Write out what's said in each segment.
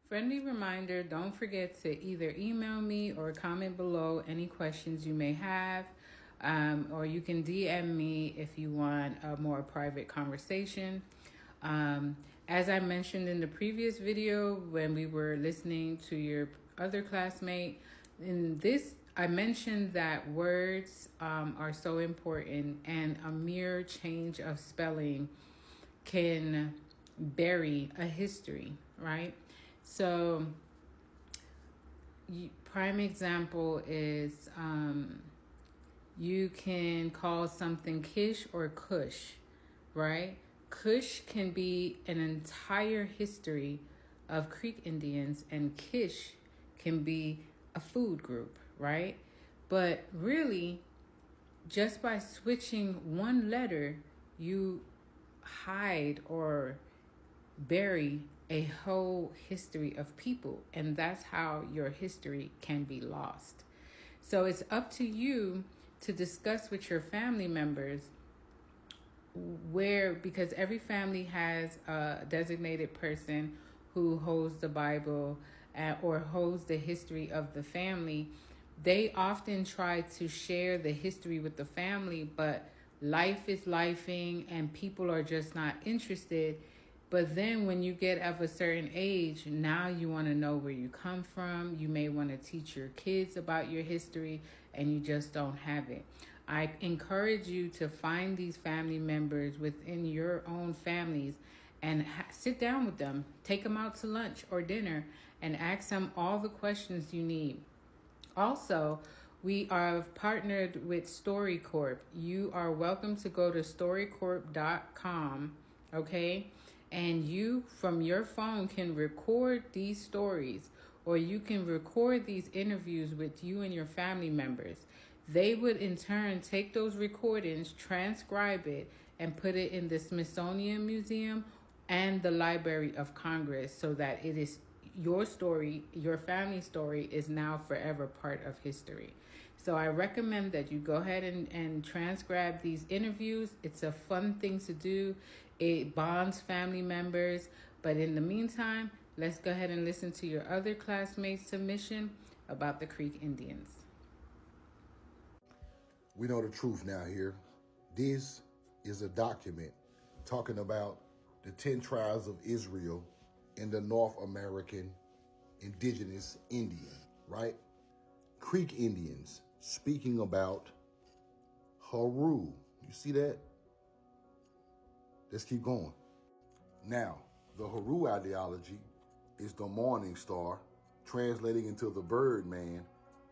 Friendly reminder, don't forget to either email me or comment below any questions you may have. Or you can DM me if you want a more private conversation. As I mentioned in the previous video, when we were listening to your other classmate, in this, I mentioned that words are so important, and a mere change of spelling can bury a history, right? So, prime example is you can call something Kish or Kush, right? Kush can be an entire history of Creek Indians, and Kish can be a food group, right? But really, just by switching one letter, you hide or bury a whole history of people, and that's how your history can be lost. So it's up to you to discuss with your family members because every family has a designated person who holds the Bible or holds the history of the family. They often try to share the history with the family, but life is lifing and people are just not interested. But then when you get of a certain age, now you want to know where you come from. You may want to teach your kids about your history, and you just don't have it. I encourage you to find these family members within your own families and sit down with them. Take them out to lunch or dinner and ask them all the questions you need. Also, we are partnered with StoryCorp. You are welcome to go to storycorp.com, okay? And you, from your phone, can record these stories, or you can record these interviews with you and your family members. They would in turn take those recordings, transcribe it, and put it in the Smithsonian Museum and the Library of Congress, so that it is your story, your family story is now forever part of history. So I recommend that you go ahead and transcribe these interviews. It's a fun thing to do. It bonds family members. But in the meantime, let's go ahead and listen to your other classmates' submission about the Creek Indians. We know the truth now here. This is a document talking about the 10 tribes of Israel in the North American indigenous Indian, right? Creek Indians speaking about Haru. You see that? Let's keep going. Now, the Haru ideology is the morning star, translating into the bird man.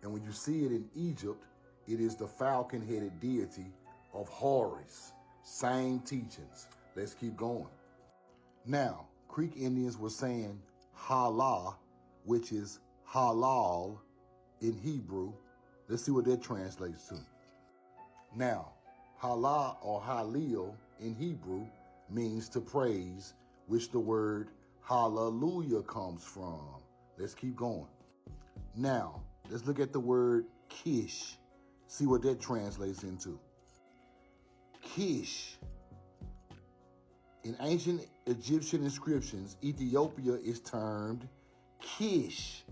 And when you see it in Egypt, it is the falcon-headed deity of Horus. Same teachings. Let's keep going. Now, Creek Indians were saying Hala, which is halal in Hebrew. Let's see what that translates to. Now, Hala or Halil in Hebrew means to praise, which the word hallelujah comes from. Let's keep going. Now, let's look at the word Kish. See what that translates into. Kish. In ancient Egyptian inscriptions, Ethiopia is termed Kish.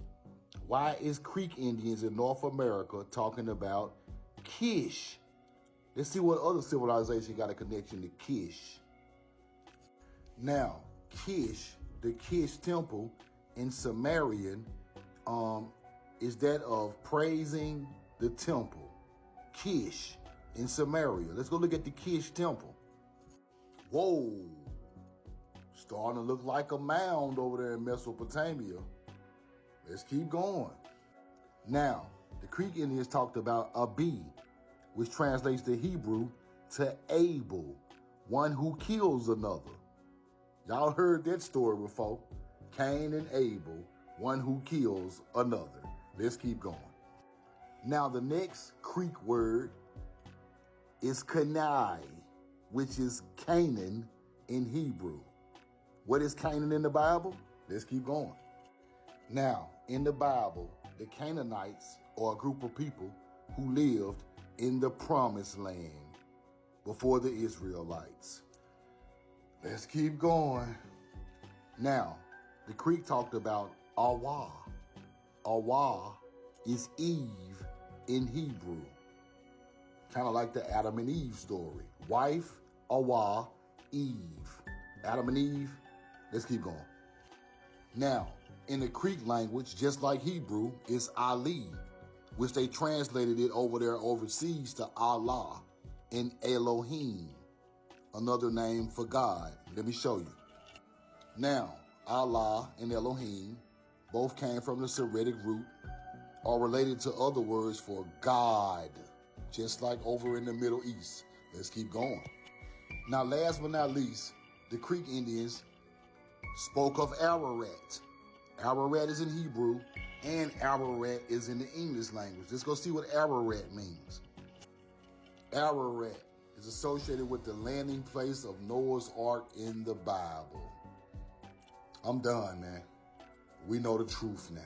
Why is Creek Indians in North America talking about Kish? Let's see what other civilization got a connection to Kish. Now, Kish, the Kish temple in Sumerian, is that of praising the temple. Kish in Samaria. Let's go look at the Kish temple. Whoa, starting to look like a mound over there in Mesopotamia. Let's keep going. Now, the Creek Indians talked about Abi, which translates the Hebrew to Abel, one who kills another. Y'all heard that story before. Cain and Abel, one who kills another. Let's keep going. Now, the next Creek word is Kenai, which is Canaan in Hebrew. What is Canaan in the Bible? Let's keep going. Now, in the Bible, the Canaanites are a group of people who lived in the Promised Land before the Israelites. Let's keep going. Now, the Creek talked about Awa. Awa is Eve in Hebrew. Kind of like the Adam and Eve story. Wife, Awa, Eve. Adam and Eve. Let's keep going. Now, in the Greek language, just like Hebrew, it's Ali, which they translated it over there overseas to Allah and Elohim, another name for God. Let me show you. Now, Allah and Elohim both came from the Semitic root, are related to other words for God, just like over in the Middle East. Let's keep going. Now, last but not least, the Creek Indians spoke of Ararat. Ararat is in Hebrew, and Ararat is in the English language. Let's go see what Ararat means. Ararat is associated with the landing place of Noah's Ark in the Bible. I'm done, man. We know the truth now.